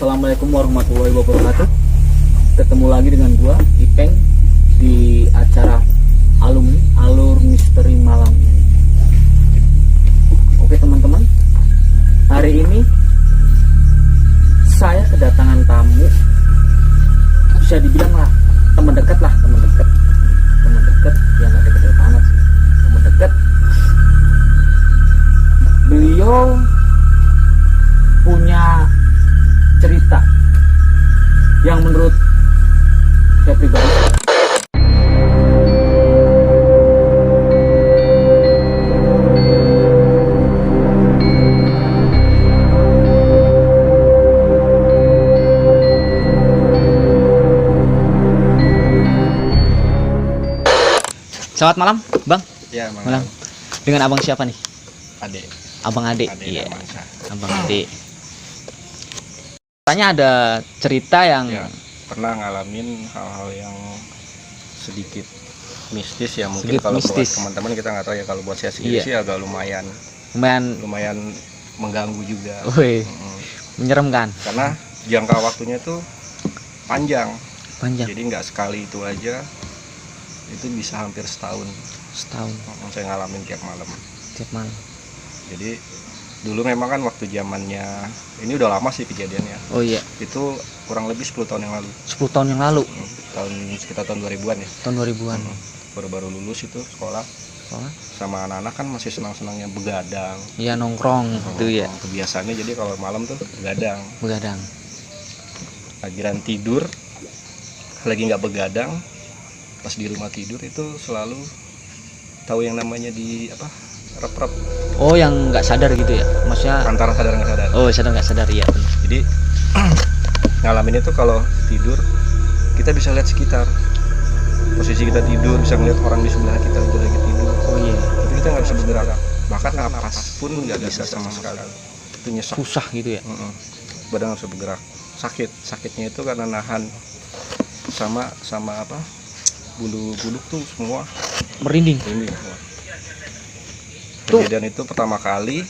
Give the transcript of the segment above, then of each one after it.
Assalamualaikum warahmatullahi wabarakatuh. Ketemu lagi dengan gua Ipeng di acara alumni Alur Misteri malam ini. Oke teman-teman, hari ini saya kedatangan tamu, bisa dibilang lah teman dekat yang gak deket banget sih, teman dekat. Beliau punya cerita yang menurut saya pribadi Selamat malam, Bang. Ya, malam. Dengan abang siapa nih? Ade. Abang Ade. Iya. Abang Ade. Tanya ada cerita yang Ya, pernah ngalamin hal-hal yang sedikit mistis ya, mungkin sedikit kalau buat mistis. teman-teman kita nggak tahu ya, kalau buat saya sendiri Iya. sih agak lumayan mengganggu juga. Wih, menyeramkan. Karena jangka waktunya tuh panjang. Panjang. Jadi nggak sekali itu aja, itu bisa hampir setahun. Saya ngalamin tiap malam. Jadi dulu memang kan waktu zamannya, ini udah lama sih kejadiannya. Oh iya. Itu kurang lebih 10 tahun yang lalu. 10 tahun yang lalu. Sekitar tahun 2000-an ya. Tahun 2000-an. Baru-baru lulus itu sekolah. Sama anak-anak kan masih senang-senangnya begadang. Iya, nongkrong gitu ya. Kebiasaannya jadi kalau malam tuh begadang. Giliran tidur lagi nggak begadang, pas di rumah tidur itu selalu tahu yang namanya di apa, rep-rep. Oh, yang nggak sadar gitu ya? Maksudnya Antara sadar nggak sadar. oh, sadar nggak sadar ya. Jadi ngalamin itu kalau tidur kita bisa lihat sekitar. Posisi kita tidur bisa ngeliat orang di sebelah kita itu lagi tidur. Oh iya. Tapi kita nggak bisa bergerak. Bahkan napas pun nggak bisa sama sekali. Itu nyesek. Susah gitu ya. Badan nggak bisa bergerak. Sakitnya itu karena nahan sama apa, bulu tuh semua Merinding. semua. Tuh. Kejadian itu pertama kali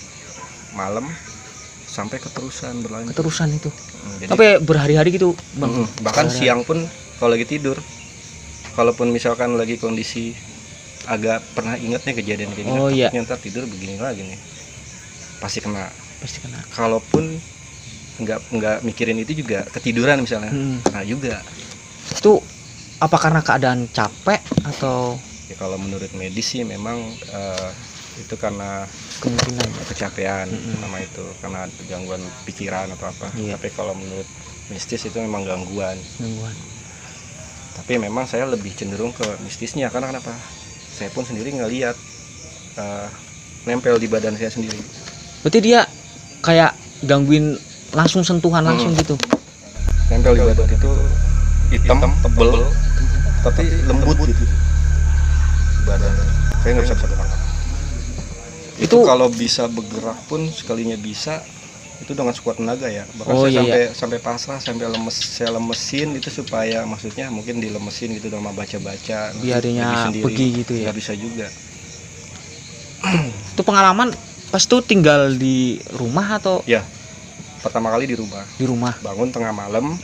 malam sampai keterusan berlanjut. Itu. Jadi, Sampai berhari-hari gitu, Bang. bahkan Berhari-hari. siang pun kalau lagi tidur, kalaupun misalkan lagi kondisi agak pernah inget nih kejadian kayak gini, Oh iya. ntar tidur begini lagi nih, pasti kena. Kalaupun nggak mikirin itu juga ketiduran misalnya, kena juga. Itu apa karena keadaan capek atau Ya, kalau menurut medis sih memang itu karena kemungkinan kecapean sama itu, karena gangguan pikiran atau apa. Iya. Tapi kalau menurut mistis itu memang gangguan. gangguan? Tapi memang saya lebih cenderung ke mistisnya, karena kenapa? Saya pun sendiri ngelihat nempel di badan saya sendiri. Berarti dia kayak gangguin langsung sentuhan langsung gitu. Nempel di badan itu hitam, tebel, tapi lembut gitu. Badan saya nggak bisa bergerak. Itu kalau bisa bergerak pun sekalinya bisa, itu dengan sekuat tenaga ya. Bahkan saya sampai pasrah, sampai saya lemesin itu supaya, maksudnya mungkin dilemesin gitu sama baca-baca. Biarnya pergi gitu ya. Nggak bisa juga. Itu pengalaman pas tuh tinggal di rumah atau Ya, pertama kali di rumah. Bangun tengah malam,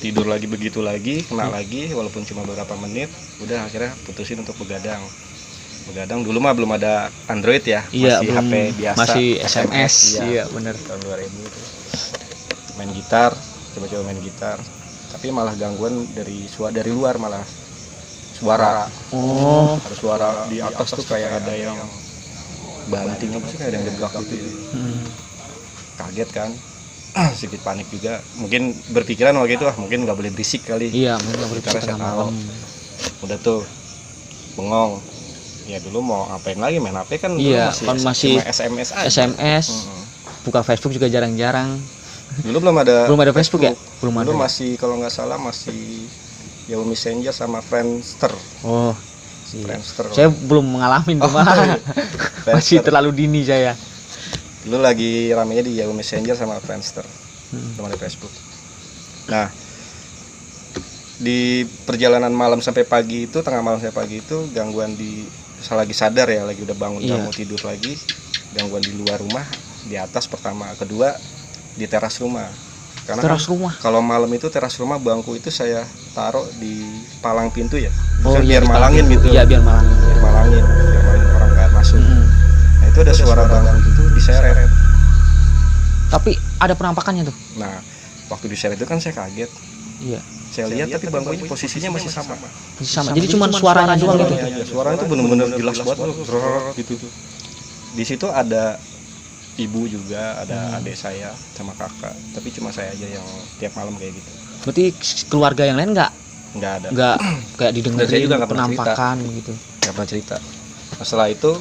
tidur lagi begitu lagi, kena lagi, walaupun cuma beberapa menit, udah akhirnya putusin untuk begadang. Dulu mah belum ada Android ya, Iya, masih HP biasa, masih SMS. Iya, bener. Tahun 2000 itu. Main gitar, coba-coba main gitar. Tapi malah gangguan dari luar, malah suara. Oh, Ada suara di atas tuh kayak ada yang banting apa sih, kayak ada yang gebrak gitu. Kaget kan. Sedikit panik juga, mungkin berpikiran waktu itu mungkin nggak boleh berisik kali. iya, mungkin nggak boleh Karena saya tahu udah tuh bengong ya. Dulu mau ngapain lagi, main HP kan. Iya, dulu kan masih cuma SMS aja. SMS. Buka Facebook juga jarang-jarang. Dulu belum ada Facebook ya? Dulu masih, kalau nggak salah masih Yahoo Messenger sama Friendster. Oh, Friendster. saya belum mengalami tuh, malah. Masih terlalu dini saya. Dulu lagi ramenya di Yahoo Messenger sama Friendster, belum ada Facebook. Nah, di perjalanan malam sampai pagi itu, tengah malam sampai pagi itu, gangguan di, saya lagi sadar ya, lagi udah bangun, mau tidur lagi, gangguan di luar rumah, di atas pertama, kedua di teras rumah. Karena Teras kan rumah. kalau malam itu teras rumah bangku itu saya taruh di palang pintu ya. Oh Kan iya, biar di malangin pintu. gitu. Iya, biar malangin. Biar malangin orang nggak masuk. Nah itu ada suara bangku itu diseret. Tapi ada penampakannya tuh. Nah waktu diseret itu kan saya kaget. Iya. Saya lihat tapi bangkunya posisinya masih sama. Masih sama. Jadi cuma suaranya doang gitu. Suaranya aja. Suaranya itu benar-benar jelas banget loh, grrrr gitu. Di situ ada ibu juga, ada adik saya sama kakak. Tapi cuma saya aja yang tiap malam kayak gitu. Berarti keluarga yang lain nggak Nggak ada. kayak Dan saya didengerin juga nggak pernah penampakan gitu. Nggak pernah cerita. Nah, setelah itu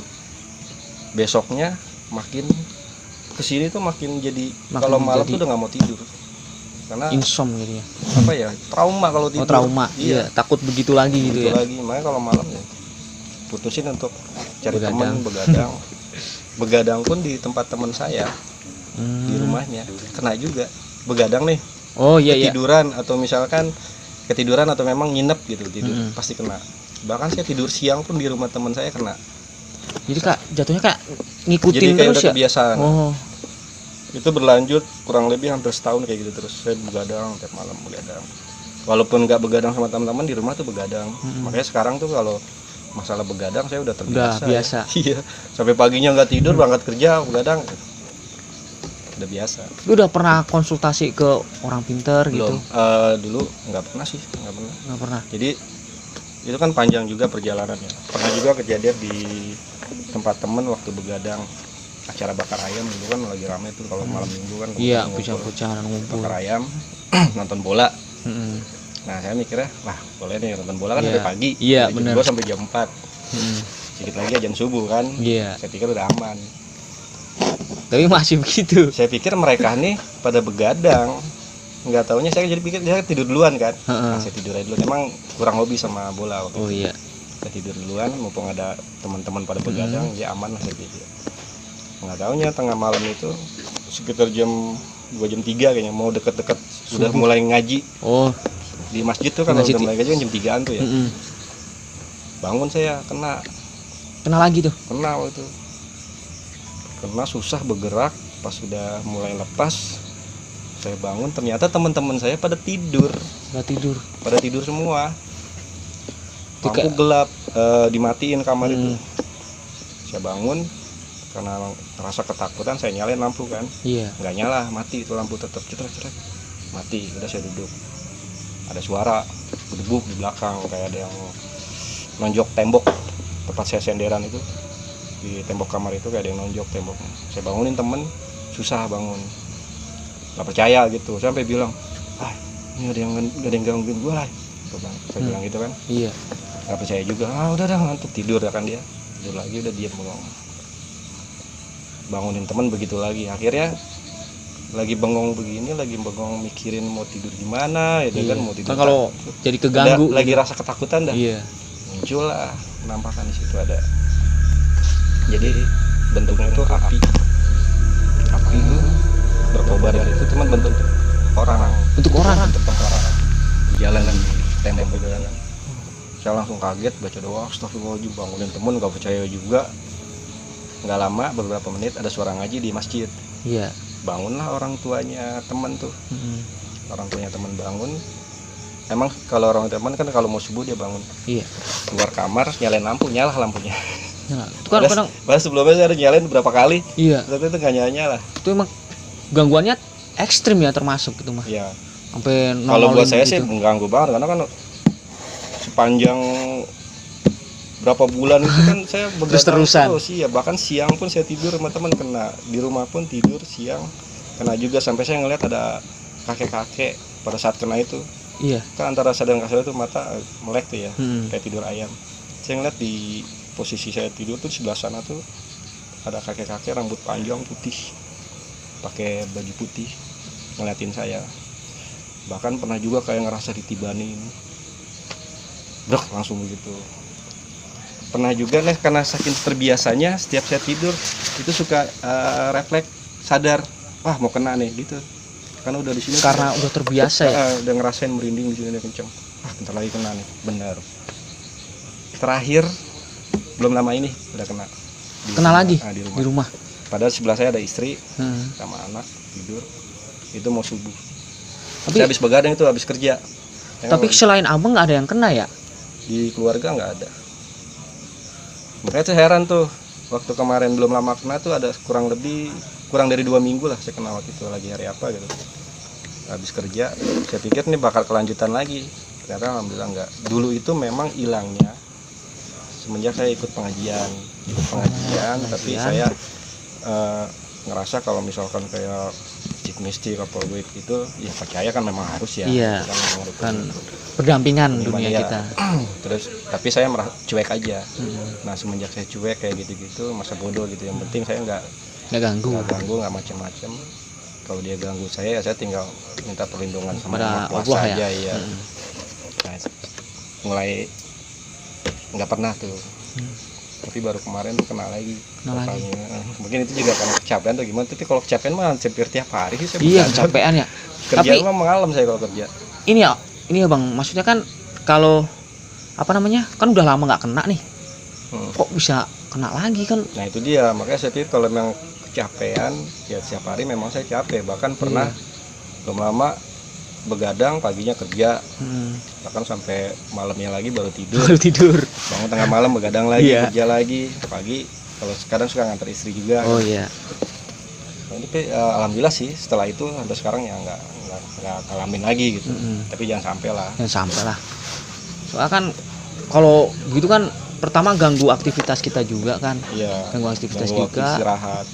besoknya makin kesini tuh makin jadi Makin kalau malam jadi- tuh udah nggak mau tidur. Karena Insom gitu ya. apa ya, trauma kalau tidur. Oh, trauma. Iya. Iya, takut begitu lagi gitu Gitu ya. lagi, makanya kalau malam ya putusin untuk cari Begadang. teman begadang. Begadang pun di tempat teman saya di Hmm. rumahnya kena juga begadang nih, Oh iya iya. ketiduran atau misalkan ketiduran atau memang nginep gitu tidur Mm-mm. pasti kena. Bahkan saya tidur siang pun di rumah teman saya kena. Jadi Kak jatuhnya kayak ngikutin Jadi kayak terus udah ya. kebiasaan. Oh. Itu berlanjut kurang lebih hampir setahun kayak gitu terus. Saya begadang tiap malam begadang. Walaupun nggak begadang sama teman-teman di rumah tuh begadang. Makanya sekarang tuh kalau masalah begadang saya udah terbiasa. Udah biasa. Iya. Sampai paginya nggak tidur berangkat kerja begadang. Udah biasa. Lu udah pernah konsultasi ke orang pinter gitu? Belum. Dulu nggak pernah sih, nggak pernah. Nggak pernah. Jadi itu kan panjang juga perjalanannya. Pernah juga kejadian di tempat temen waktu begadang acara bakar ayam dulu kan lagi rame tuh kalau malam minggu kan Iya, ngumpul, pucang-pucangan ngumpul. bakar ayam nonton bola. Mm-mm. Nah saya mikirnya wah boleh nih nonton bola kan Iya. sampai pagi. Iya, Dari jam bener. 2 sampai jam 4. Mm-mm. Sedikit lagi jam subuh kan. Iya. Saya pikir udah aman. Tapi masih begitu. Saya pikir mereka nih pada begadang. Nggak taunya saya jadi pikir dia tidur duluan kan. Heeh. Nah, saya tidur aja duluan. Emang kurang hobi sama bola waktu Oh itu. iya. Saya tidur duluan mumpung ada teman-teman pada begadang ya aman lah saya pikir. Nggak taunya tengah malam itu sekitar jam 2 jam 3 kayaknya mau deket-deket udah Subuh. mulai ngaji Oh. di masjid tuh kan Di masjid, udah mulai ngaji kan jam 3-an tuh ya. Mm-mm. Bangun saya Kena lagi tuh. kena waktu itu. Kena susah bergerak pas sudah mulai lepas saya bangun ternyata teman-teman saya pada tidur Nggak tidur. semua. Itu Lampu kayak- gelap dimatiin kamar itu. Hmm. Saya bangun karena rasa ketakutan saya nyalain lampu kan. Iya. Nggak nyala, mati itu lampu tetap cetrek mati. Udah saya duduk, ada suara gedebuk di belakang kayak ada yang nonjok tembok tempat saya senderan itu, di tembok kamar itu kayak ada yang nonjok temboknya. Saya bangunin temen, susah bangun, nggak percaya gitu sampai bilang ini ada yang gangguin gue lah. Saya bilang gitu kan, Iya. nggak percaya juga. Udah ngantuk tidur ya kan dia, tidur lagi udah diam bengong. Bangunin teman begitu lagi, akhirnya lagi bengong begini, lagi bengong mikirin mau tidur gimana ya Iya. kan, mau tidur Kan kalau jadi Udah keganggu. lagi rasa ketakutan dah. Iya. Muncul lah penampakan di situ ada. Jadi bentuknya itu api itu berkobar itu cuman bentuk orang. Untuk orang. Bentuk orang jalan di tembok gitu kan. Saya langsung kaget baca doa astagfirullahaladzim, bangunin temen nggak percaya juga. Nggak lama beberapa menit ada suara ngaji di masjid. Iya. Bangunlah orang tuanya teman tuh. Mm-mm. Orang tuanya teman bangun. Emang kalau orang teman kan kalau mau subuh dia bangun Iya. keluar kamar nyalain lampu, nyala lampunya. Nah, itu kan kadang Padahal sebelumnya saya udah nyalain berapa kali, iya. tapi itu nggak nyala. Itu emang gangguannya ekstrim ya termasuk itu mah. Iya. Sampai Kalau buat nongolin saya gitu. sih mengganggu banget karena kan sepanjang berapa bulan itu kan saya begadang Terus-terusan. terus, iya. Bahkan siang pun saya tidur sama teman kena, di rumah pun tidur siang kena juga sampai saya ngeliat ada kakek-kakek pada saat kena itu Iya. kan antara sadar nggak sadar tuh mata melek tuh ya, Mm-mm. kayak tidur ayam. Saya ngeliat di posisi saya tidur tuh di sebelah sana tuh ada kakek-kakek rambut panjang putih pakai baju putih ngeliatin saya. Bahkan pernah juga kayak ngerasa ditibanin, brek langsung begitu. Pernah juga nih karena saking terbiasanya setiap saya tidur itu suka refleks sadar wah mau kena nih gitu karena udah di sini Karena udah terbiasa ya. udah ngerasain merinding di sini udah kenceng. Bentar lagi kena nih, bener. Terakhir belum lama ini udah kena. Kena lagi di rumah. di rumah. Padahal sebelah saya ada istri Hmm. sama anak tidur. itu mau subuh. Tapi Saya habis begadang itu habis kerja. tapi selain abang nggak ada yang kena ya? Di keluarga nggak ada. Makanya tuh heran tuh, waktu kemarin belum lama kena tuh ada kurang dari 2 minggu lah saya kena waktu itu, lagi hari apa gitu. Habis kerja, saya pikir ini bakal kelanjutan lagi. Ternyata alhamdulillah enggak. Dulu itu memang hilangnya semenjak saya ikut pengajian, tapi saya ngerasa kalau misalkan kayak cik mistik apa wit itu ya percaya kan memang harus ya. Iya. Itu memang Kan berdampingan Gimana dunia ya? kita. Terus tapi saya cuek aja. Nah semenjak saya cuek kayak gitu-gitu masa bodoh gitu, yang penting saya nggak Nggak ganggu. nggak macam-macam. Kalau dia ganggu saya ya saya tinggal minta perlindungan sama Pada Yang Maha Kuasa Allah ya? aja ya. Nah, mulai nggak pernah tuh. Tapi baru kemarin tuh kena lagi. Kena lagi. Mungkin itu juga karena kecapean tuh gimana. Tapi kalau kecapean mah hampir tiap hari sih saya Iya, begadang. kecapean ya. Kerjaan Tapi mah malam saya kalau kerja. ini ya bang, maksudnya kan kalau apa namanya, kan udah lama nggak kena nih, kok bisa kena lagi kan? Nah itu dia, makanya saya pikir kalau memang kecapean ya setiap hari memang saya capek. Bahkan pernah belum lama begadang, paginya kerja, bahkan sampai malamnya lagi baru tidur. Baru tidur. Bangun tengah malam begadang lagi, Iya. kerja lagi, pagi. Kalau sekarang suka ngantar istri juga. Oh iya. Nah, ini alhamdulillah sih setelah itu sampai sekarang ya nggak ngalamin lagi gitu. Tapi jangan sampai lah. Yang sampai lah. Soalnya kan kalau gitu kan pertama ganggu aktivitas kita juga kan. Iya. Ganggu aktivitas Ganggu waktu juga. istirahat.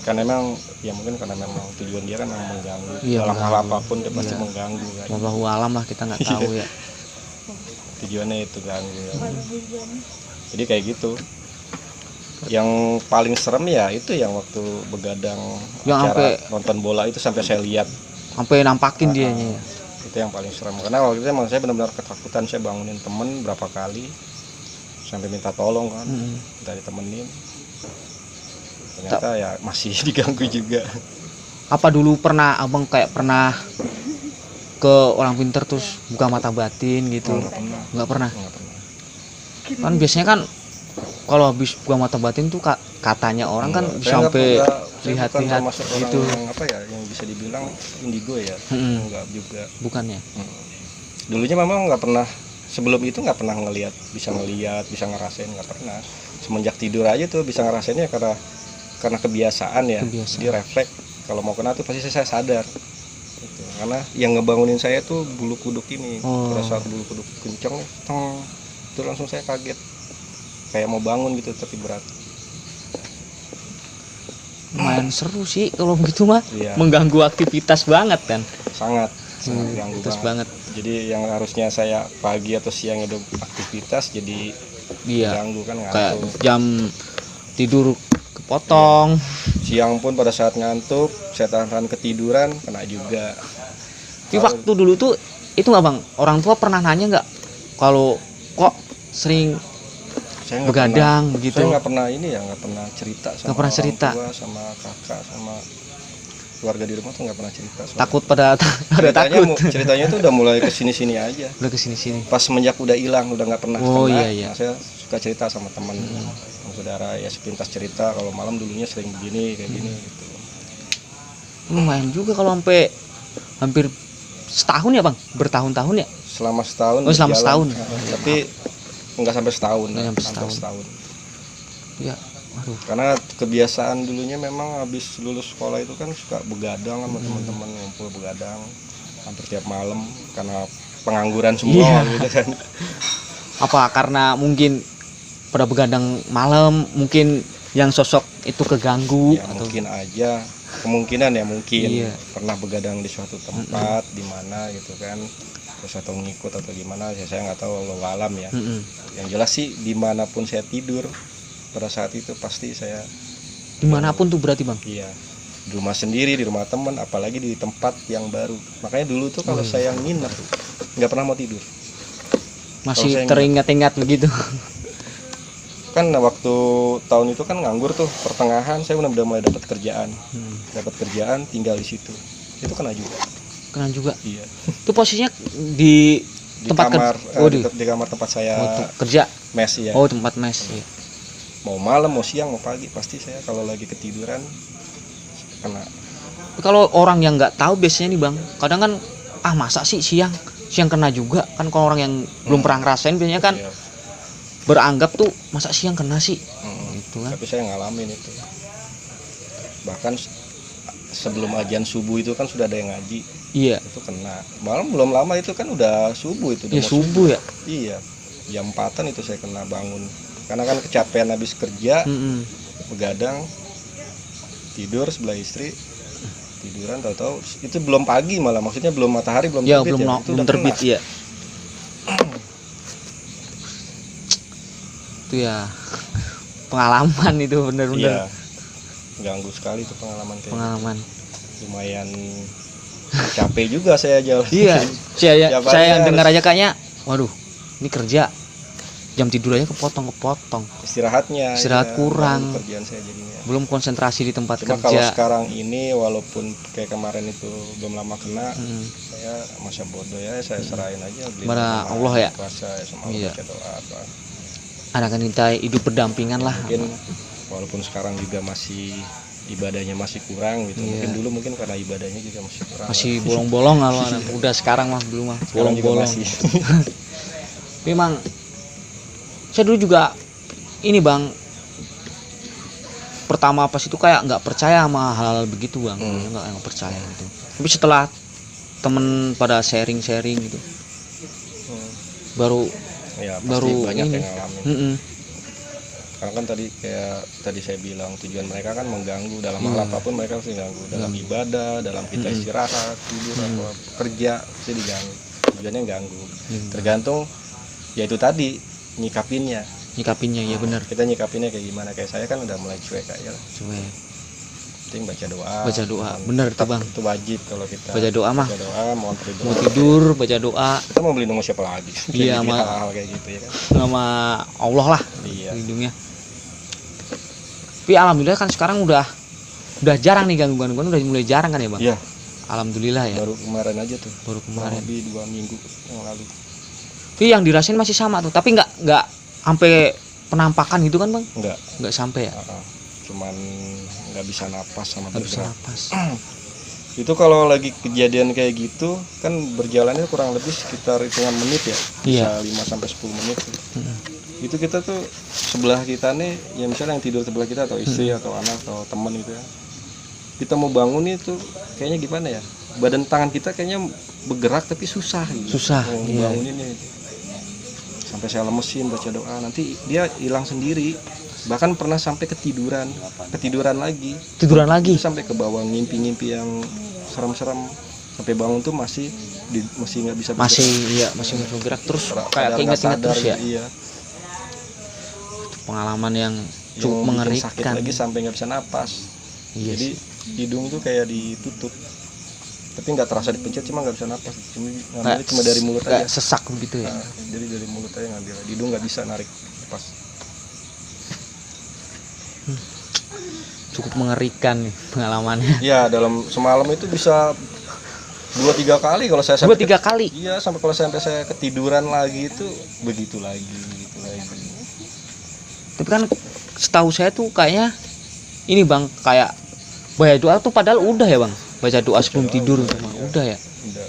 Kan memang ya mungkin karena memang tujuan dia kan memang mengganggu. Iya, Dalam hal mengganggu. apapun dia pasti Iya. mengganggu kan. Wallahu alam lah, kita nggak tahu ya. Tujuannya itu ganggu ya. Jadi kayak gitu. Yang paling serem ya itu yang waktu begadang Yang acara sampai- nonton bola itu sampai saya lihat. Sampai nampakin dianya ya. Itu yang paling serem karena waktu itu emang saya benar-benar ketakutan. Saya bangunin temen berapa kali sampai minta tolong kan, minta ditemenin. Ternyata ya masih diganggu juga. Apa dulu pernah abang kayak pernah ke orang pinter terus buka mata batin gitu? Nggak pernah. Nggak pernah. Nggak pernah. Kan biasanya kan kalau habis buka mata batin tuh katanya orang kan Nggak. bisa Saya sampai nggak- saya lihat-lihat bukan termasuk orang gitu. yang apa ya, yang bisa dibilang indigo ya. Enggak juga. Bukannya? Dulunya memang nggak pernah, sebelum itu nggak pernah ngelihat, bisa ngerasain, nggak pernah. Semenjak tidur aja tuh bisa ngerasainnya karena kebiasaan ya. Kebiasaan. Jadi refleks kalau mau kena tuh pasti saya sadar. Gitu. Karena yang ngebangunin saya tuh bulu kuduk ini. Pada saat bulu kuduk kenceng, itu langsung saya kaget. Kayak mau bangun gitu tapi berat. Lumayan seru sih kalau begitu mah. Iya. Mengganggu aktivitas banget kan. Sangat ganggu Terus banget. banget. Jadi yang harusnya saya pagi atau siang itu aktivitas jadi Iya. ganggu kan, Kayak ngantuk. jam tidur kepotong. Siang pun pada saat ngantuk saya tahan ketiduran kena juga. Tapi waktu dulu tuh itu nggak bang, orang tua pernah nanya nggak kalau kok sering Saya nggak begadang pernah, begitu? saya nggak pernah ini ya, nggak pernah cerita sama Nggak pernah orang cerita. tua, sama kakak, sama keluarga di rumah tuh nggak pernah cerita. soalnya. Takut pada takut. Ceritanya tuh udah mulai kesini-sini aja. Udah kesini-sini. Pas semenjak udah hilang, udah nggak pernah Oh, kena. iya. Nah, saya suka cerita sama teman, sama saudara ya, sepintas cerita kalau malam dulunya sering begini kayak gini gitu. Lumayan juga kalau sampai hampir setahun ya bang, bertahun-tahun ya. Selama setahun. Oh, selama berjalan. setahun. Tapi nggak sampai setahun. Nggak sampai hampir setahun. Ya, waduh. Karena kebiasaan dulunya memang habis lulus sekolah itu kan suka begadang sama teman-teman, ngumpul begadang hampir tiap malam karena pengangguran semua Iya. gitu kan. Apa karena mungkin pada begadang malam mungkin yang sosok itu keganggu Ya, atau mungkin aja, kemungkinan ya mungkin Iya. pernah begadang di suatu tempat di mana gitu kan, terus atau ngikut atau gimana ya saya nggak tahu, Allah alam ya. Yang jelas sih dimanapun saya tidur pada saat itu pasti saya dimanapun tuh berarti bang. iya, di rumah sendiri, di rumah teman, apalagi di tempat yang baru. Makanya dulu tuh kalau saya nginep nggak pernah mau tidur. Masih Kalau saya teringat-ingat begitu. Kan waktu tahun itu kan nganggur tuh, pertengahan saya udah mulai dapat kerjaan, tinggal di situ, itu kena juga. Kena juga. Iya. Itu posisinya di Di tempat kamar, kerja. di kamar tempat saya Kerja. mes ya. Oh, tempat mes. Iya. Mau malam, mau siang, mau pagi, pasti saya kalau lagi ketiduran kena. kalau orang yang nggak tahu biasanya nih bang, kadang kan masa sih siang kena juga kan, kalau orang yang belum pernah ngerasain biasanya kan Iya. beranggap tuh masa siang kena sih gitu kan. Tapi saya ngalamin itu. Bahkan sebelum ajan subuh itu kan sudah ada yang ngaji, Iya itu kena. Malam belum lama itu kan udah subuh itu. Udah ya mau subuh ya. Iya, jam 4-an itu saya kena bangun. Karena kan kecapean habis kerja, begadang, tidur sebelah istri, tiduran tahu-tahu itu belum pagi, malah maksudnya belum matahari belum Ya terbit belum ya. Itu belum udah terbit kena. ya. Itu ya pengalaman itu Iya. bener-bener Ganggu sekali itu pengalaman kayak pengalaman. gitu. Lumayan capek juga saya jalan. Iya, Tiap hari saya yang harus dengar aja kayaknya, waduh, ini kerja jam tidur aja kepotong. istirahatnya. Istirahat kurang. ganggu kerjaan saya jadinya. Belum konsentrasi di tempat Cuma kalau kerja. sekarang ini walaupun kayak kemarin itu belum lama kena, Hmm. saya masa bodoh ya, saya serahin aja Kepada Allah ya. puasa ya, sama Allah, Iya. baca doa apa. Anak kita hidup berdampingan lah. Mungkin walaupun sekarang juga masih ibadahnya masih kurang gitu. Iya. Mungkin dulu karena ibadahnya juga masih kurang. Masih bolong-bolong kalau udah sekarang mah dulu mah Sekarang juga bolong-bolong. masih. Memang saya dulu juga ini bang, pertama pas itu kayak nggak percaya sama hal-hal begitu bang, nggak percaya gitu. Tapi setelah temen pada sharing gitu, baru Ya, pasti baru banyak ini. yang ngalamin. Karena kan tadi saya bilang tujuan mereka kan mengganggu dalam hal apapun, mereka pasti ganggu dalam ibadah, dalam kita istirahat, tidur atau kerja pasti diganggu. Tujuannya ganggu. Tergantung ya itu tadi nyikapinnya. nyikapinnya ya benar. Kita nyikapinnya kayak gimana? Kayak saya kan udah mulai cuek aja lah. Penting baca doa. Baca doa, bener tuh bang. Itu wajib kalau kita Baca doa mah. baca doa, mohon ridho. Mau tidur baca doa Kita mau melindungi siapa lagi? Iya, Kayak sama- hal-hal kayak gitu ya kan. sama Allah lah Iya. lindungnya. Tapi alhamdulillah kan sekarang udah jarang nih gangguan-gangguan, udah mulai jarang kan ya bang. Iya, Alhamdulillah ya. baru kemarin aja tuh. Baru kemarin. Lebih 2 minggu yang lalu. Tapi yang dirasain masih sama tuh, tapi nggak sampai penampakan gitu kan bang? Enggak, Sampai ya. cuman nggak bisa napas sama Nggak bisa bergerak. napas. Itu kalau lagi kejadian kayak gitu kan berjalannya kurang lebih sekitar hitungan menit ya, bisa Iya. 5 sampai 10 menit. Itu kita tuh sebelah kita nih, ya misalnya yang tidur sebelah kita atau istri atau anak atau teman gitu ya. Kita mau bangun itu kayaknya gimana ya? Badan tangan kita kayaknya bergerak tapi susah gitu. Susah, Mau iya. banguninnya itu. Sampai saya lemesin baca doa, nanti dia hilang sendiri. Bahkan pernah sampai ketiduran lagi. Tiduran lagi. Itu sampai ke bawah ngimpi-ngimpi yang serem-serem, sampai bangun tuh masih nggak bisa bergerak. Masih nggak bergerak terus Sadar kayak nggak keinget-inget sadar terus ya. gitu, iya. Pengalaman yang Yang cukup bikin mengerikan. sakit lagi sampai nggak bisa napas. Iya Jadi hidung tuh kayak ditutup, tapi nggak terasa dipencet, cuma nggak bisa napas. Ngambilnya cuma dari mulut kayak aja. sesak gitu ya. Nah, jadi dari mulut aja ngambil, di hidung nggak bisa narik napas. Cukup mengerikan nih pengalamannya. Iya, dalam semalam itu bisa 2-3 kali kalau saya 2-3 kali. Iya, sampai kalau sampai saya ketiduran lagi itu begitu lagi. Tapi kan setahu saya tuh kayaknya ini bang, kayak baca doa tuh padahal udah ya bang, baca doa sebelum tidur udah ya. Udah.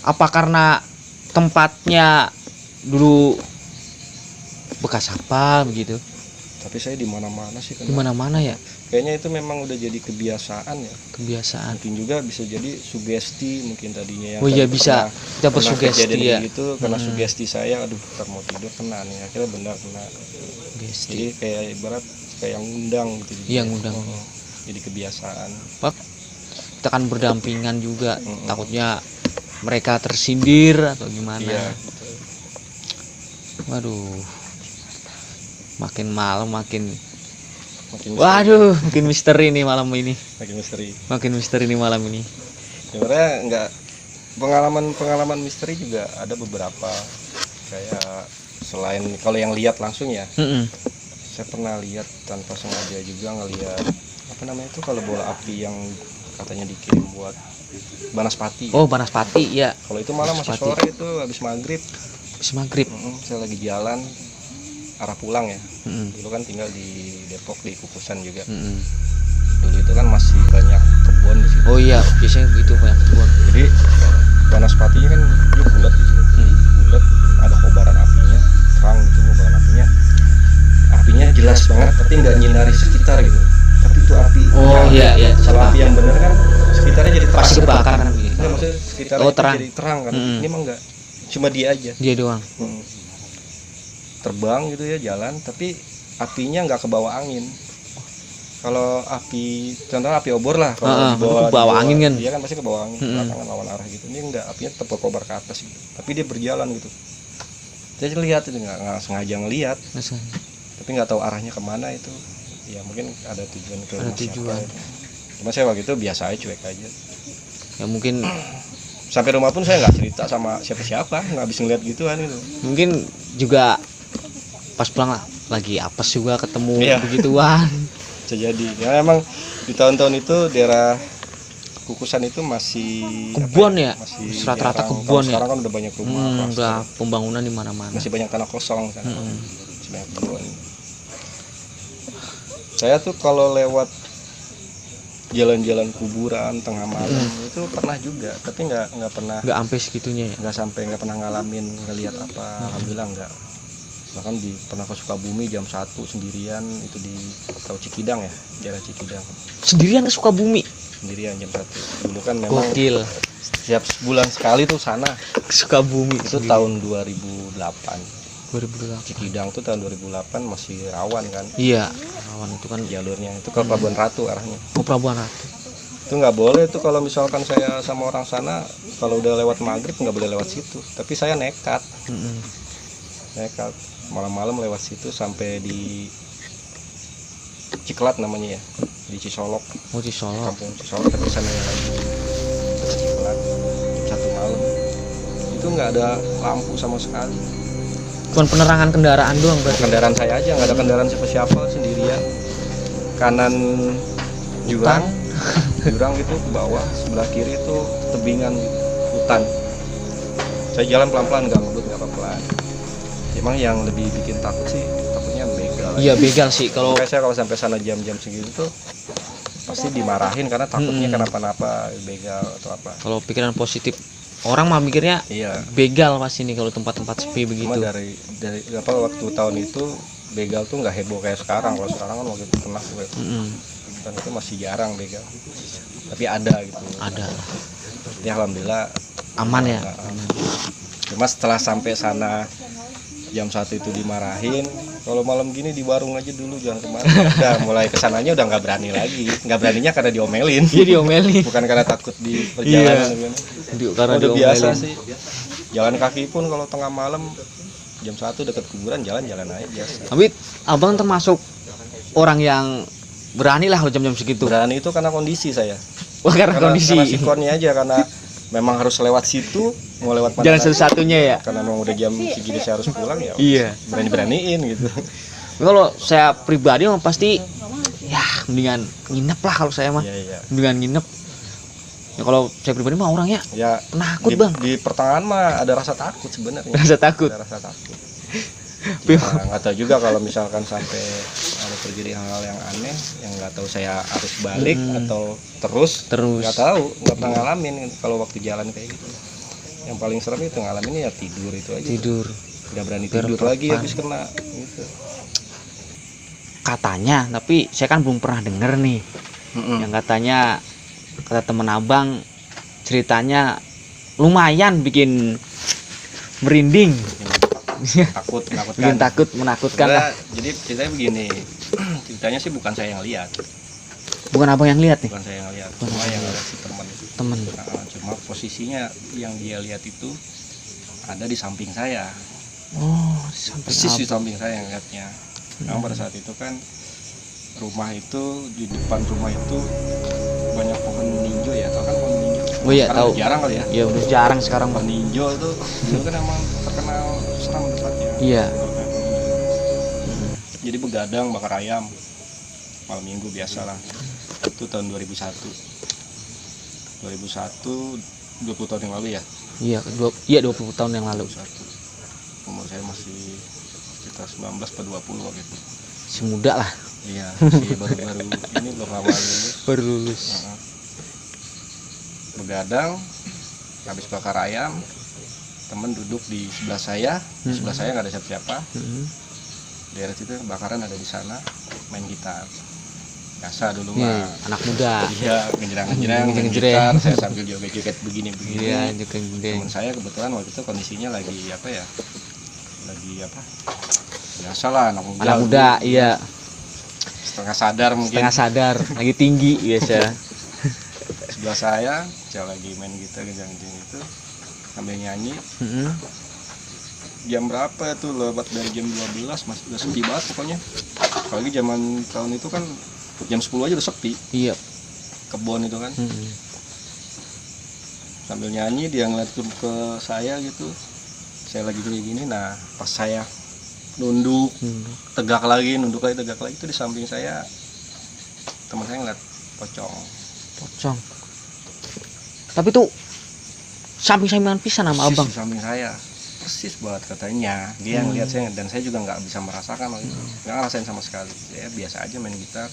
Apa karena tempatnya dulu bekas apa begitu? Tapi saya di mana-mana sih Di kena. mana-mana ya Kayaknya itu memang udah jadi kebiasaan ya. kebiasaan. Mungkin juga bisa jadi sugesti mungkin tadinya yang Oh iya tadi bisa kita pernah bersugesti kejadian ya. kayak gitu karena sugesti saya, aduh ntar mau tidur kena nih, akhirnya benar kena. Sugesti. Jadi kayak ibarat kayak yang ngundang gitu. Iya, ngundang. Jadi kebiasaan. Pak, kita kan berdampingan juga, takutnya mereka tersindir atau gimana. Iya. Waduh, makin malam makin Makin waduh, makin misteri nih malam ini. makin misteri. Makin misteri nih malam ini. Sebenarnya enggak, pengalaman misteri juga ada beberapa. Kayak selain kalau yang lihat langsung ya, saya pernah lihat tanpa sengaja juga ngelihat apa namanya itu kalau bola api yang katanya dikirim buat Banaspati. Oh, Banaspati ya. Kalau itu malah masih Banaspati. sore itu habis maghrib. Habis maghrib. Saya lagi jalan arah pulang ya. Mm-mm. Dulu kan tinggal di Depok di Kukusan juga. Mm-mm. Dulu itu kan masih banyak kebun di situ. Oh iya, biasanya begitu banyak kebun. Jadi Wanaspatinya kan dia bulat gitu. Bulat, ada kobaran apinya, terang gitu kobaran apinya. Apinya jelas banget tapi nggak nyinari sekitar gitu. Tapi itu api. Oh iya iya. Kalau api yang bener kan sekitarnya jadi terang. Pasti kebakar kan gitu. Enggak, maksudnya sekitarnya Oh, itu terang. jadi terang kan. Ini mah enggak. Cuma dia aja. Dia doang. Terbang gitu ya, jalan tapi apinya nggak ke bawah angin. Kalau api, contohnya api obor lah, kalau ke bawah angin kan. Dia kan pasti ke bawah angin, belakangan lawan arah gitu. Ini enggak, apinya tetap berkobar ke atas gitu. Tapi dia berjalan gitu. Dia lihat itu nggak sengaja ngelihat, tapi nggak tahu arahnya kemana itu. Ya mungkin ada tujuan ke rumah siapa. Cuma saya waktu itu biasa aja, cuek aja. Ya mungkin sampai rumah pun saya nggak cerita sama siapa-siapa, nggak habis ngeliat gituan itu. Mungkin juga pas pulang lah, lagi apes juga ketemu Iya. begituan. Bisa jadi. Ya emang di tahun-tahun itu daerah Kukusan itu masih Kebun ya? masih Rata-rata jarang. kebun ya? Sekarang kan udah banyak rumah, klaster. Udah pembangunan di mana-mana. Masih banyak tanah kosong kan. Masih banyak kebun. Saya tuh kalau lewat jalan-jalan kuburan tengah malam itu pernah juga, tapi nggak pernah, Nggak sampai segitunya ya. nggak pernah ngalamin ngelihat apa. Alhamdulillah nggak. Bahkan pernah ke Sukabumi jam 1 sendirian itu di tahu Cikidang ya, daerah Cikidang. Sendirian ke Sukabumi. Sendirian jam 1. Dulu kan memang Gokil. setiap bulan sekali tuh sana. Ke Sukabumi Itu tahun 2008. 2008. Cikidang tuh tahun 2008 masih rawan kan. Iya, rawan itu kan Jalurnya itu ke Pelabuhan Ratu arahnya. ke Pelabuhan Ratu. Itu nggak boleh tuh kalau misalkan saya sama orang sana, kalau udah lewat maghrib nggak boleh lewat situ. Tapi saya nekat malam-malam lewat situ sampai di Ciklat namanya ya, di Cisolok, Mau di Solo. kampung Cisolok, tapi sana lagi Ciklat jam 1 malam. Itu nggak ada lampu sama sekali. Cuman penerangan kendaraan doang berarti. Kendaraan saya aja, nggak ada kendaraan siapa-siapa, sendirian. Kanan jurang gitu ke bawah, sebelah kiri itu tebingan hutan. Saya jalan pelan-pelan, nggak ngebut, nggak pelan. Emang yang lebih bikin takut sih, takutnya begal. Iya begal sih kalau Makanya saya kalau sampai sana jam-jam segitu tuh pasti dimarahin karena takutnya kenapa-napa, begal atau apa. kalau pikiran positif orang mah mikirnya Iya. begal pasti nih kalau tempat-tempat sepi Cuma begitu. dari apa waktu tahun itu begal tuh nggak heboh kayak sekarang. Kalau sekarang kan waktu itu pernah gue. Dan itu masih jarang begal. Tapi ada gitu. Ada. Ya alhamdulillah Aman ya. Cuma setelah sampai sana jam 1 itu dimarahin, kalau malam gini di warung aja dulu jangan kemana. Udah mulai kesananya udah nggak berani lagi. Nggak beraninya karena diomelin. Iya diomelin. Bukan karena takut di perjalanan. Karena Udah biasa diomelin. sih. Jalan kaki pun kalau tengah malam jam 1 dekat kuburan jalan-jalan aja biasa. Tapi abang termasuk orang yang berani lah kalau jam-jam segitu. Berani itu karena kondisi saya. Wah, karena kondisi. Karena sikonnya aja, karena memang harus lewat situ, mau lewat mana Jalan lagi. satu-satunya ya. Karena memang udah jam segini saya harus pulang ya. Iya. Berani-beraniin gitu. Kalau saya pribadi mah pasti ya mendingan nginep lah kalau saya mah. Iya, iya. Mendingan nginep. Ya kalau saya pribadi mah orangnya Ya penakut, di, Bang. di pertengahan mah ada rasa takut sebenarnya. Rasa takut. Ada rasa takut. Ya, nggak tahu juga kalau misalkan sampai ada terjadi hal-hal yang aneh yang nggak tahu saya harus balik atau terus nggak tahu, nggak pernah ngalamin kalau waktu jalan kayak gitu. Yang paling serem itu ngalaminnya ya tidur itu aja. Tidur. Nggak berani tidur lagi habis kena gitu. Katanya, tapi saya kan belum pernah denger nih. Yang katanya kata temen abang ceritanya lumayan bikin merinding. Takut, menakutkan. Bikin takut, menakutkan lah. Jadi ceritanya begini, ceritanya sih bukan saya yang lihat, Bukan abang yang lihat nih, bukan saya yang lihat, cuma yang lihat si temen. Nah, cuma posisinya yang dia lihat itu ada di samping saya, Oh, sampai persis di samping saya yang lihatnya. Nah, pada saat itu kan rumah itu, di depan rumah itu banyak pohon ninjo ya, tau kan pohon ninjo? Oh iya, Sekarang tahu. udah jarang kali ya. Ya udah jarang sekarang, Pohon Bang. ninjo itu dulu kan emang terkenal seram tempatnya. Iya. Jadi begadang bakar ayam malam minggu biasalah. Itu tahun 2001 20 tahun yang lalu ya. Iya, 20 tahun yang lalu. 21. Umur saya masih sekitar 19 atau 20 waktu itu. Si muda lah. Iya, masih baru-baru ini belum lama lulus. Baru lulus. Heeh. Begadang, habis bakar ayam, temen duduk di sebelah saya, di sebelah saya nggak ada siapa-siapa. Daerah situ bakaran ada di sana, main gitar. Biasa dulu Iya, mah. anak muda. Iya, ngejerang-ngerang main Ngejerang-ngerang. gitar, saya sambil joget-joget begini-begini. Iya, jekeng-jekeng. Teman saya kebetulan waktu itu kondisinya lagi apa ya? Lagi apa? Biasalah anak muda. Anak muda, iya. Setengah sadar mungkin. Setengah sadar, lagi tinggi biasa. Sebelah saya lagi main gitar gejang-gejang itu sambil nyanyi. Jam berapa itu lewat dari jam 12 masih udah sepi banget pokoknya. Apalagi zaman tahun itu kan jam 10 aja udah sepi. Iya. Kebon itu kan. Sambil nyanyi dia ngeliat ke saya gitu. Saya lagi gini-gini, nah pas saya nunduk, tegak lagi itu di samping saya teman saya ngeliat pocong. Tapi tuh samping-sampingan pisan sama Persis abang. di samping saya persis buat katanya dia ngeliat saya dan saya juga nggak bisa merasakan waktu itu, nggak ngerasain sama sekali. Saya biasa aja main gitar.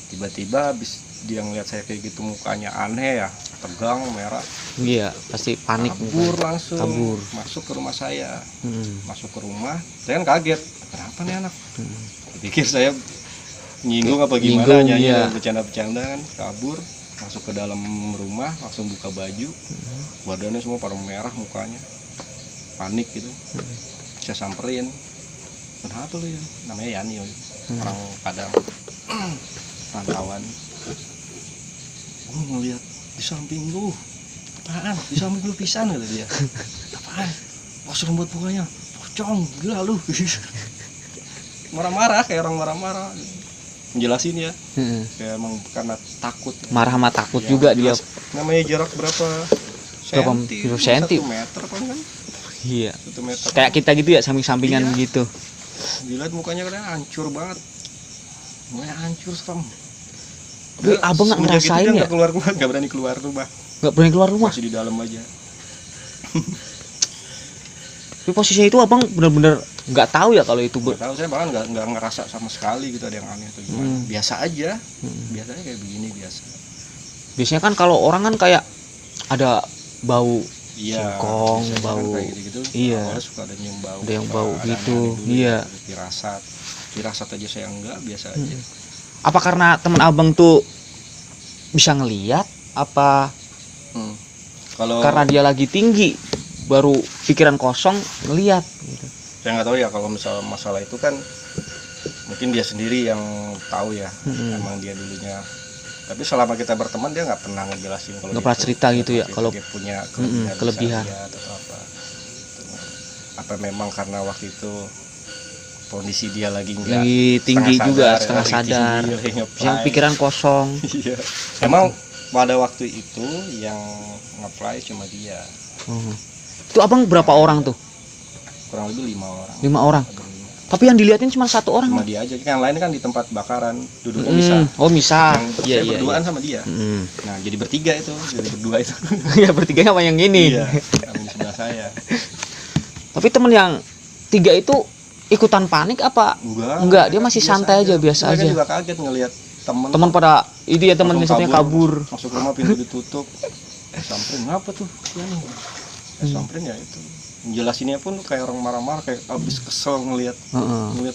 Tiba-tiba habis dia ngeliat saya kayak gitu mukanya aneh ya, tegang, merah, Iya, pasti panik. kabur langsung Kabur. masuk ke rumah saya. Masuk ke rumah saya kan kaget, kenapa nih anak? Pikir saya nyinggung apa gimana, Nyinggung, nyanyi iya. dan bercanda-bercanda kan, kabur masuk ke dalam rumah, langsung buka baju, badannya semua pada merah mukanya, panik gitu. Saya samperin, kenapa lu ya? Namanya Yani, orang Padang, rantauan. Gue ngeliat di samping lu, apaan? Di samping lu pisan kata dia. Apaan? Serem buat pokoknya, pocong, gila lu. Marah-marah kayak orang marah-marah. Menjelasin ya, kayak emang karena takut. Marah sama takut Ya, juga dia. jelas. Namanya jarak berapa senti? senti? 1 meter kan? Iya. 1 meter. Kayak kita gitu ya, samping-sampingan Iya. gitu. Dilihat mukanya kalian hancur banget. Mukanya hancur strong. Tapi abang nggak ngerasain ya? Nggak keluar rumah, nggak berani keluar rumah. Nggak berani keluar rumah. Masih di dalam aja. Tapi posisinya itu abang bener-bener nggak tahu ya kalau itu Nggak tahu, saya bahkan nggak ngerasa sama sekali gitu ada yang aneh atau gimana. Biasa aja. Biasanya kayak begini biasa. Biasanya kan kalau orang kan kayak ada bau Iya. singkong, biasanya kan bau. kayak gitu-gitu. Iya. Awalnya suka ada nyium bau. Ada yang suka bau ada gitu, aneh-aneh dulu iya. ya, Firasat aja saya enggak, biasa aja. Apa karena teman abang tuh bisa ngelihat? Apa Kalau karena dia lagi tinggi baru pikiran kosong ngelihat gitu. saya nggak tahu ya kalau misal masalah itu kan mungkin dia sendiri yang tahu ya. Emang dia dulunya, tapi selama kita berteman dia nggak pernah ngejelasin kalau Nggak pernah cerita gitu ya, kalau dia punya kelebihan. bisa lihat atau apa memang karena waktu itu kondisi dia lagi enggak Tinggi juga, setengah lagi sadar. tinggi, lagi Yang nge-fly. pikiran kosong. Iya. Emang pada waktu itu yang nge-fly cuma dia, Itu abang berapa orang tuh? kurang lebih 5 orang. 5 orang. Ada 5. Tapi yang diliatin cuma 1 orang. Cuma dia aja, yang lain kan di tempat bakaran duduknya bisa. Oh bisa. Yang Iya saya iya. berduaan sama dia. Iya. Nah jadi bertiga itu, jadi berdua itu. Ya bertiga sama yang ini. Iya, yang di sebelah saya. Tapi temen yang 3 itu ikutan panik apa? Enggak, dia masih biasa santai aja, biasa Mereka aja. juga kaget ngelihat Teman pada itu ya teman langsung misalnya kabur. Masuk rumah pintu ditutup. Samperin ngapa tuh? Ya nih. Samperin ya itu. Jelasinnya pun kayak orang marah-marah, kayak abis kesel ngelihat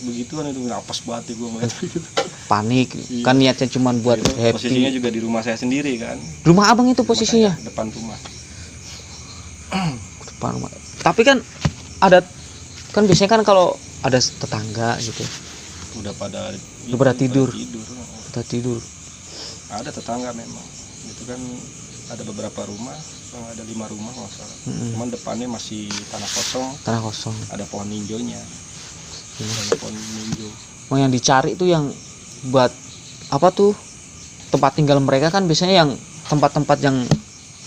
begituan itu, napas banget gue ngeliat begitu. Panik. Iya. Kan niatnya cuma buat Itu posisinya happy. juga di rumah saya sendiri kan. Rumah abang itu Rumah posisinya saya, depan rumah. depan rumah. Tapi kan ada kan biasanya kan kalau ada tetangga gitu. Udah pada tidur. Pada Kita tidur. Ada tetangga memang. Itu kan ada beberapa rumah, ada 5 rumah nggak salah. Cuman depannya masih tanah kosong, ada pohon ninjonya. Ada pohon ninjo. Oh, yang dicari itu yang buat apa tuh? Tempat tinggal mereka kan biasanya yang tempat-tempat yang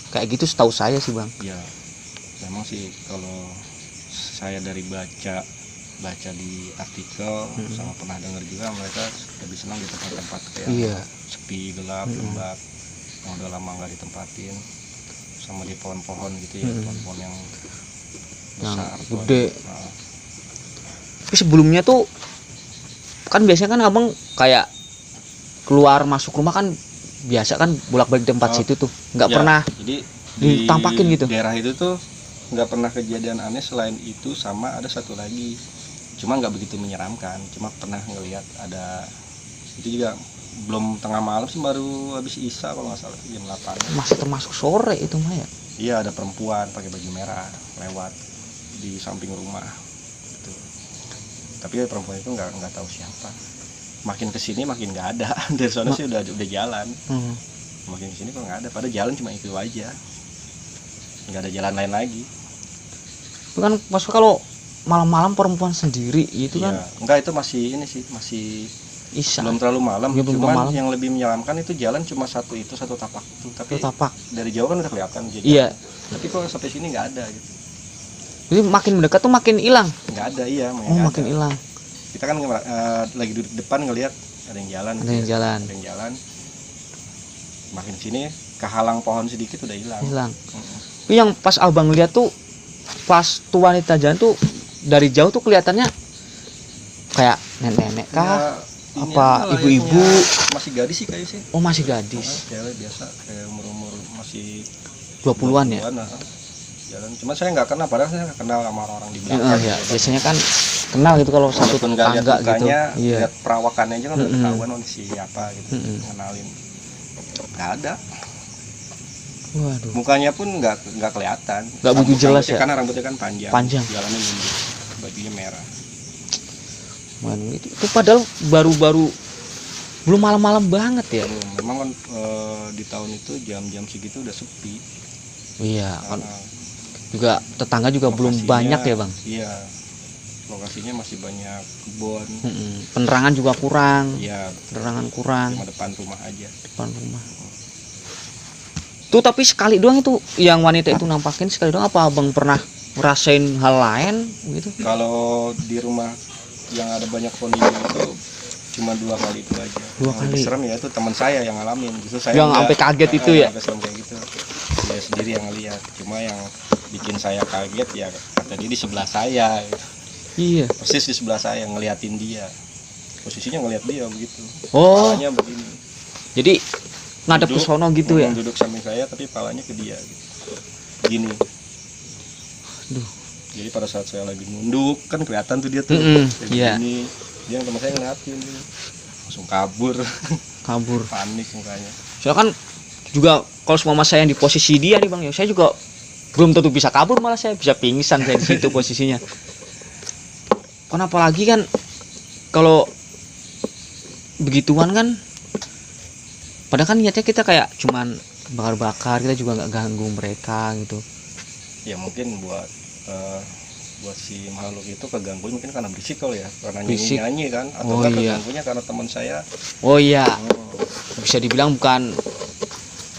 kayak gitu setahu saya sih, Bang. Ya, memang sih kalau saya dari baca di artikel sama pernah dengar juga mereka lebih senang di tempat-tempat kayak sepi, gelap, lembab, yang udah lama nggak ditempatin, sama di pohon-pohon gitu ya, pohon-pohon yang besar, gede. Nah, Tapi sebelumnya tuh kan biasanya kan abang kayak keluar masuk rumah kan biasa kan bolak-balik di tempat situ tuh, nggak Ya, pernah jadi ditampakin di gitu. daerah itu tuh nggak pernah kejadian aneh selain itu, sama ada satu lagi, cuma nggak begitu menyeramkan, cuma pernah ngelihat ada, itu juga belum tengah malam sih, baru habis isya kalau nggak salah jam 8. Masih termasuk sore itu mah ya. Iya, ada perempuan pakai baju merah lewat di samping rumah gitu. Tapi perempuan itu nggak tahu siapa. Makin kesini makin nggak ada. Dari sana sih udah jalan. Makin kesini kok nggak ada. Padahal jalan cuma itu aja. Nggak ada jalan lain lagi. Itu kan pas kalau malam-malam perempuan sendiri itu kan Iya. Enggak, itu masih ini sih, masih isya. belum terlalu malam. Ya, belum Cuman malam. yang lebih menyeramkan itu jalan cuma satu tapak itu. Tapi Tapak. dari jauh kan udah kelihatan jejak. Iya. Tapi kok sampai sini nggak ada gitu. Jadi makin mendekat tuh makin hilang. Nggak ada, iya. Oh, nggak makin ada. hilang. Kita kan lagi duduk depan ngelihat ada yang jalan. Ada yang jalan. Ada yang jalan. Makin sini kehalang pohon sedikit udah hilang. Hilang. Tapi yang pas abang lihat tuh pas tuh wanita jalan tuh dari jauh tuh kelihatannya kayak nenek-nenek kah? Ya, ini Apa aja ibu-ibu? layaknya masih gadis sih kayak sih. Oh, masih gadis. Cewek biasa kayak umur masih 20-an ya. 20-an lah. Jalan. Cuma saya nggak kenal, padahal saya nggak kenal sama orang di Iya, belakang. iya. gitu. Biasanya kan kenal gitu kalau satu Walaupun nggak lihat tetangga gitu. mukanya, Iya. lihat perawakannya aja kan udah Mm-mm. ketahuan oh, siapa gitu, kenalin. Nggak ada. Waduh. Mukanya pun nggak kelihatan. Nggak begitu jelas Rambutnya ya? Karena rambutnya kan panjang. Panjang. Jalannya lurus. Bajunya merah. Man, itu padahal baru-baru belum malam-malam banget ya. Memang kan di tahun itu jam-jam segitu udah sepi. Iya, kan Karena juga tetangga juga belum lokasinya- banyak ya, Bang. Iya. Lokasinya masih banyak kebun. Penerangan juga kurang. Iya. Penerangan kurang Cuma depan rumah aja. depan rumah. Tuh tapi sekali doang itu yang wanita itu nampakin sekali doang, apa Abang pernah ngerasain hal lain gitu? Kalau di rumah yang ada banyak pohon hijau itu cuma 2 kali itu aja. Dua Yang lebih kali. serem ya itu teman saya yang ngalamin. Justru saya Yang enggak, sampai kaget itu ya? Sampai serem kayak gitu. Saya sendiri yang ngeliat. Cuma yang bikin saya kaget ya kata dia di sebelah saya. Iya. Persis di sebelah saya ngeliatin dia. Posisinya ngeliat dia begitu. Oh, Palanya begini. jadi ngadep ke Duduk, sono gitu ya? Duduk samping saya tapi palanya ke dia gitu. Gini. Aduh. Jadi pada saat saya lagi nunduk kan kelihatan tuh dia tuh. Kayak Iya. begini. Dia yang teman saya ngeliatin dia. Langsung kabur. Kabur. Panik mukanya. Soalnya kan juga kalau semua saya yang di posisi dia nih Bang ya, saya juga belum tentu bisa kabur, malah saya bisa pingsan saya di situ posisinya. Kenapa lagi kan kalau begituan kan, padahal kan niatnya kita kayak cuman bakar-bakar, kita juga nggak ganggu mereka gitu. Ya mungkin buat si makhluk itu keganggu mungkin karena berisik kali ya, karena Berisik. nyanyi kan, atau Oh, enggak iya. keganggunya karena teman saya Oh iya, oh, bisa dibilang bukan,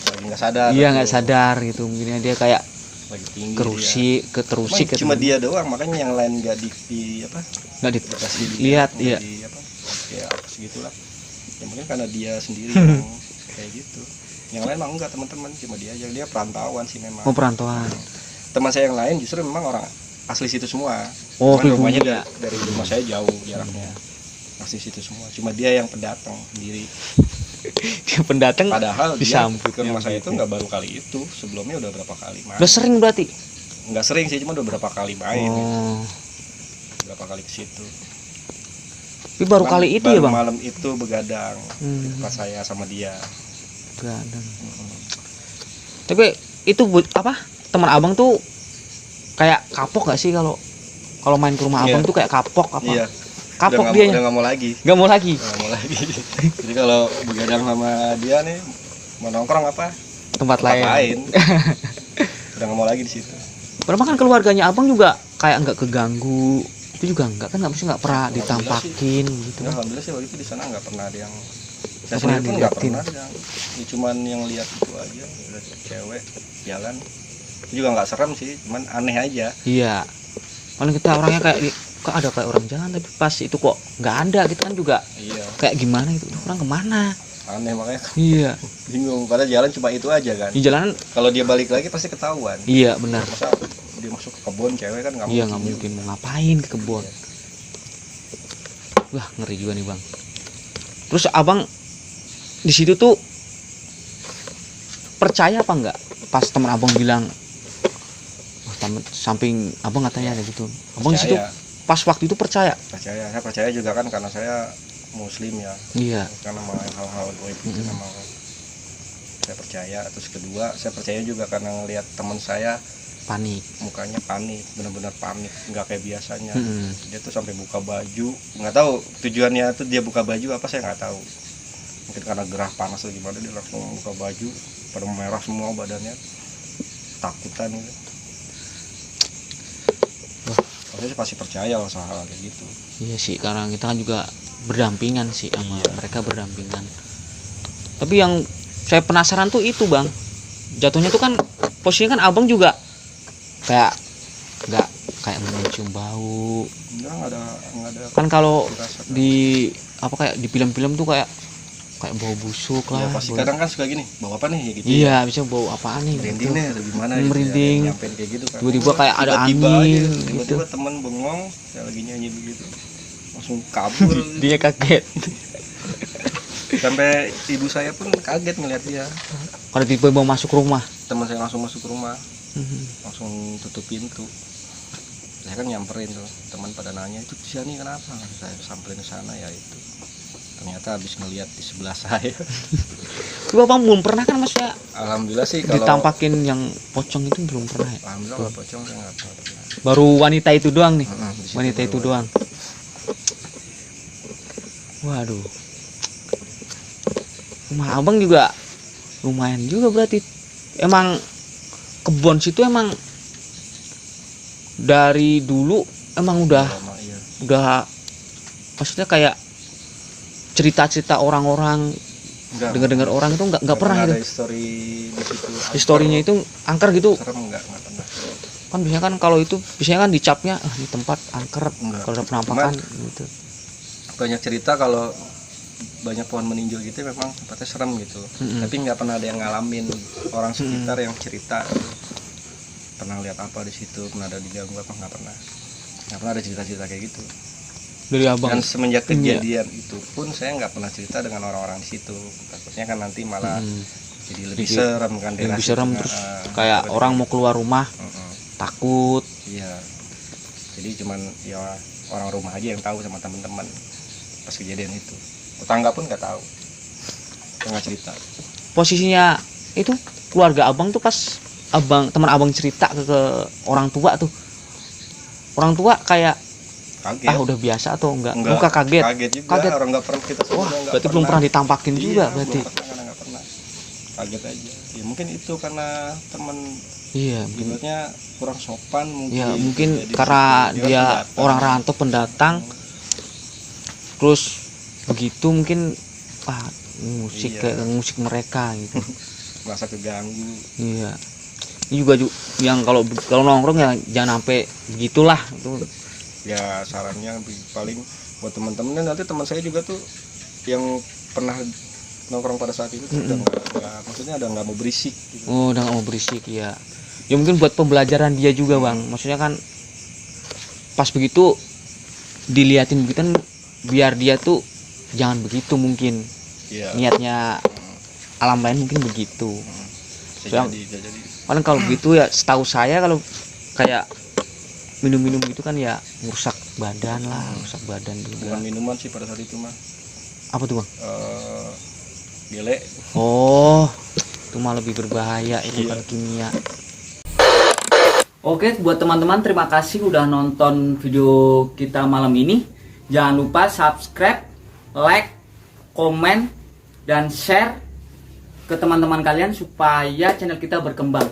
lagi nggak sadar. iya atau nggak sadar gitu, mungkin dia kayak lagi tinggi keterusik dia. Cuma dia doang, makanya yang lain nggak di apa nggak dikasih dilihat, nggak iya. di apa ya segitulah ya, mungkin karena dia sendiri yang kayak gitu. Yang lain mah enggak, teman-teman, cuma dia aja, dia perantauan sih memang. Oh, perantauan. Teman saya yang lain justru memang orang asli situ semua. Oh, Cuman rumahnya pribumi ya. dari rumah saya jauh jaraknya. Asli situ semua. Cuma dia yang pendatang sendiri. Dia pendatang Padahal dia disambut ke rumah saya itu gitu. nggak baru kali itu. Sebelumnya udah berapa kali main. udah sering berarti. Nggak sering sih, cuma udah berapa kali main. Oh, Berapa kali ke situ. tapi baru Cuman kali itu ya baru Bang. malam itu begadang. Pas saya sama dia. Begadang. Tapi itu apa? Teman Abang tuh kayak kapok gak sih kalau main ke rumah Iya. Abang tuh kayak kapok apa? Iya. Kapok udah dia. nggak mau lagi. Nggak mau lagi. Nggak mau lagi. Jadi kalau begadang sama dia nih mau nongkrong apa? Tempat Tempat lain. lain. Udah nggak mau lagi di situ. Padahal kan keluarganya Abang juga kayak nggak keganggu. Itu juga nggak kan nggak pernah Alhamdulillah ditampakin gitu. Ya, alhamdulillah sih waktu itu di sana nggak pernah ada yang Nggak saya pernah sendiri pun nggak diliatin. pernah yang ya, cuman yang lihat itu aja, ada cewek jalan. Itu juga nggak serem sih, cuman aneh aja. Iya. Paling kita orangnya kayak kok ada kayak orang jalan tapi pas itu kok nggak ada gitu kan juga Iya, kayak gimana gitu. Orang kemana? aneh makanya Iya. bingung. Padahal jalan cuma itu aja kan. Di jalanan Kalau dia balik lagi pasti ketahuan. iya benar. Masa dia masuk ke kebun cewek kan nggak Iya mungkin. nggak mungkin mau ngapain ke kebun. Wah ngeri juga nih Bang. Terus Abang di situ tuh percaya apa enggak pas teman abang bilang, oh, samping abang katanya ada gitu, abang di situ Percaya. pas waktu itu percaya? Saya percaya juga kan karena saya muslim ya, Iya. karena sama hal-hal goib itu memang saya percaya. Terus kedua saya percaya juga karena ngelihat teman saya Panik. mukanya panik, benar-benar panik, nggak kayak biasanya. Mm-mm. Dia tuh sampai buka baju, nggak tahu tujuannya tuh dia buka baju apa, saya nggak tahu. Mungkin karena gerah panas atau gimana, dia langsung buka baju, pada merah semua badannya, takutan gitu. Saya sih pasti percaya soal hal kayak gitu. Iya sih, karena kita kan juga berdampingan sih sama Iya. mereka, berdampingan. Tapi yang saya penasaran tuh itu bang, jatuhnya tuh kan posisinya kan abang juga kayak nggak kayak mencium bau. Nggak ada Kan kalau dirasa. di apa kayak di film-film tuh kayak bau busuk lah. Ya pasti bau- kadang kan suka gini, bawa apa nih ya gitu. Iya, bisa bau apaan nih? Merinding gitu. nih atau gimana Merinding. gitu, nyampein kayak gitu kan. Tiba-tiba kayak ada Tiba-tiba angin aja, gitu. tiba-tiba temen bengong, saya lagi nyanyi begitu, langsung kabur. Dia kaget. Sampai ibu saya pun kaget ngeliat dia. Kalau tiba-tiba masuk rumah. Teman saya langsung masuk ke rumah, Mhm. langsung tutup pintu. Saya kan nyamperin tuh, teman pada nanya, itu di sini kenapa? Saya samperin ke sana, ya itu. Ternyata habis ngeliat di sebelah saya. Tapi abang belum pernah kan maksudnya Alhamdulillah sih kalau ditampakin yang pocong itu belum pernah ya? alhamdulillah kalau pocong saya nggak pernah. Baru wanita itu doang nih. Di situ Wanita itu baru- doang. Waduh. Rumah abang juga lumayan juga berarti. Emang kebun situ emang dari dulu emang udah lama, iya. maksudnya kayak cerita-cerita orang-orang, Enggak. dengar-dengar orang itu nggak pernah ada gitu. history di situ. Historinya itu angker gitu. serem nggak pernah. Kan biasanya kan kalau itu biasanya kan dicapnya di tempat angker Enggak. kalau ada penampakan gitu. Banyak cerita kalau banyak pohon meninjau gitu memang tempatnya serem gitu. Mm-mm. Tapi nggak pernah ada yang ngalamin, orang sekitar yang cerita pernah lihat apa di situ, pernah ada diganggu apa, nggak pernah ada cerita-cerita kayak gitu. Dari abang. Dan semenjak Iya. kejadian itu pun saya nggak pernah cerita dengan orang-orang di situ. Takutnya kan nanti malah Mm. jadi lebih Jadi serem kan. daerah Lebih situ. serem Nah, terus kayak orang mau keluar rumah Mm-mm. takut. Iya. Jadi cuman ya orang rumah aja yang tahu sama teman-teman pas kejadian itu. Tetangga pun nggak tahu. Nggak cerita. Posisinya itu keluarga abang tuh pas teman abang cerita ke orang tua tuh. Orang tua kayak Kaget. udah biasa atau enggak? Enggak, Muka kaget. Kaget juga. Kaget. Orang nggak pernah kita semua Wah, nggak berarti belum pernah ditampakin Iya, juga berarti. Belum pernah, karena nggak pernah. Kaget aja. Ya mungkin itu karena teman Iya, ibaratnya kurang sopan mungkin. ya mungkin Jadi karena gitu. dia pendatang. orang rantau pendatang, terus begitu mungkin musik Iya. kayak musik mereka gitu. merasa keganggu. Iya. Ini juga yang kalau nongkrong ya jangan sampai begitulah itu. Ya sarannya paling buat teman-teman, dan nanti teman saya juga tuh yang pernah nongkrong pada saat itu tuh udah nggak, maksudnya udah nggak mau berisik gitu. Oh, udah gak mau berisik ya. Ya mungkin buat pembelajaran dia juga, Bang. Maksudnya kan pas begitu diliatin begitu kan biar dia tuh jangan begitu mungkin. Iya. Niatnya alam lain mungkin begitu. Bisa jadi. Kan kalau begitu ya setahu saya kalau kayak minum-minum gitu kan ya merusak badan lah, merusak badan juga. Bukan minuman sih pada saat itu mah. Apa tuh, Bang? Gele. Oh, itu mah lebih berbahaya itu Iya. kan kimia. Oke, buat teman-teman terima kasih udah nonton video kita malam ini. Jangan lupa subscribe, like, komen, dan share ke teman-teman kalian supaya channel kita berkembang.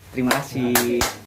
Terima kasih.